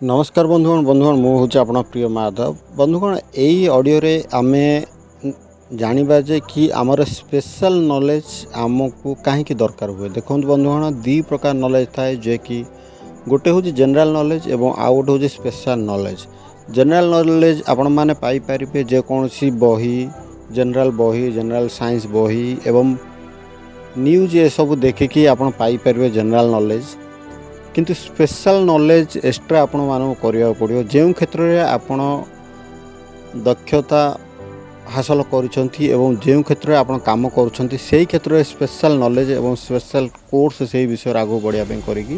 नमस्कार बंधुगण मु हूँ आप प्रिय माधव। बंधुगण यही ऑडियो रे आमे जानिबा जे कि आमर स्पेशल नॉलेज आमको कहीं दरकार हुए। देखो बंधुगण दी प्रकार नॉलेज थाए जे कि गोटे हूँ जनरल नॉलेज एवं आउ गोटे हूँ स्पेशल नॉलेज। जनरल नॉलेज आपण माने पाई परिबे जेकोसी बही जनरल साइंस बही एवं न्यूज ये सब देखिकी आपण पाई परिबे जनरल नॉलेज। किंतु स्पेशल नॉलेज एक्स्ट्रा आपण मानक करिया पड़ियो जो क्षेत्र में आपण दक्षता हासिल करिसंती एवं जो क्षेत्र में आपण काम करुछंती सेही क्षेत्र में स्पेशल नॉलेज एवं स्पेशल कोर्स से विषय आगो बढ़िया करिकी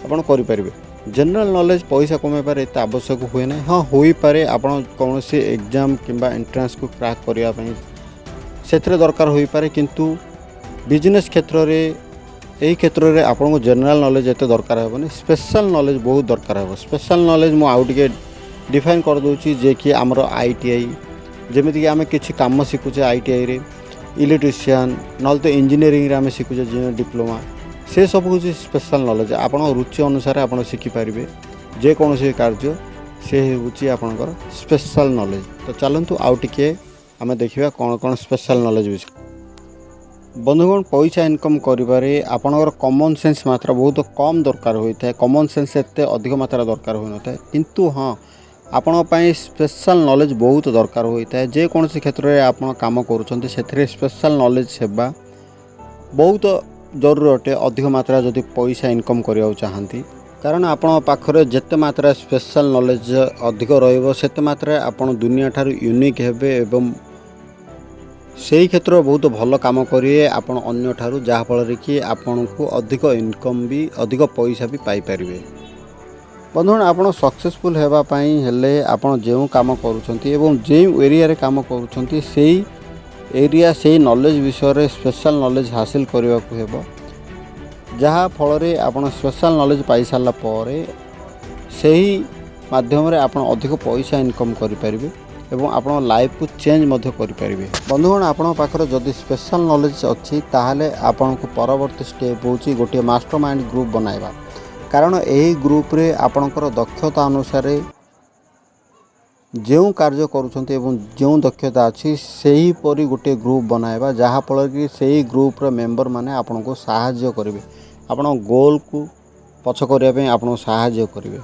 आपण करि परिबे। जनरल नॉलेज पैसा कमे पारे एत आवश्यक हुए ना। हाँ होई पारे आपण कौन से एग्जाम किंबा एंट्रेंस को क्रैक करिया पई सेथरे दरकार होई पारे, किंतु बिजनेस क्षेत्र में यही क्षेत्र में आपको जनरल नॉलेज एत दरकार हेनी। स्पेशल नॉलेज बहुत दरकार हे। स्पेशल नॉलेज मु आउ टिके डिफाइन कर दूची जे कि आमर आईटीआई जमीक आम किसी कम शिखुचे आईटीआई रे इलेक्ट्रीशियन ना तो इंजीनियरिंग रे आम शिखुचे डिप्लोमा से सब कुछ स्पेशल नॉलेज आपण रुचि अनुसार आप शिखिपारे जेकोसी कार्य से हूँ आपणकर स्पेशल नॉलेज। तो चलतु आउ टिके आम देखा कौन कौन स्पेशल नॉलेज विषय। बंधुगण पैसा इनकम करिबारे आपणकर कॉमन सेंस मात्रा बहुत कम दरकार होता है। कॉमन सेंस एते अधिक मात्रा दरकार हो न था, किंतु हाँ आपण पई स्पेशल नॉलेज बहुत दरकार होता है। जे कौन क्षेत्र में आप काम करुँचे से स्पेशल नॉलेज सेवा बहुत जरूर अटे। अधिक मात्रा जदि पैसा इनकम करने चाहती कारण आपण पाखरे जेते मात्रा स्पेशल नॉलेज अधिक रहिबो सेते मात्रा आपण दुनिया ठारू यूनिक हेबे एवं सही क्षेत्र में बहुत भल काम करिए आपण अन्य ठारू, जहाँ फल कि आपण को अधिक इनकम भी अधिक पैसा भी पाई परिबे। बंधुगण आपण सक्सेसफुल हेबा पई हेले आपण जेउ काम करूछंती एवं जेउ एरिया रे काम करूछंती सेही एरिया सेही नॉलेज विषय रे स्पेशल नॉलेज हासिल करबा को हेबो, जहाँ फल रे आपण स्पेशल नॉलेज पाई सारला परे सेही माध्यम रे आपण अधिक पैसा इनकम करि परिबे एवं आपण लाइफ को चेंज मध्य करि परिबे। बंधुगण आपण पाखर जदि स्पेशल नॉलेज अच्छी ताहले आपण को परवर्ती स्टेप होची गोटे मास्टरमाइंड ग्रुप बनाइबा। कारण यही ग्रुप रे आपणकर दक्षता अनुसार जो कार्य करुछंती एवं जो दक्षता अच्छी सही परी गोटे ग्रुप बनाइबा, जहाँ फल कि सही ग्रुप रे मेंबर माने आपण को सहायता करिवे, आपण गोल को पछ करिया पे आपण सहायता करिवे।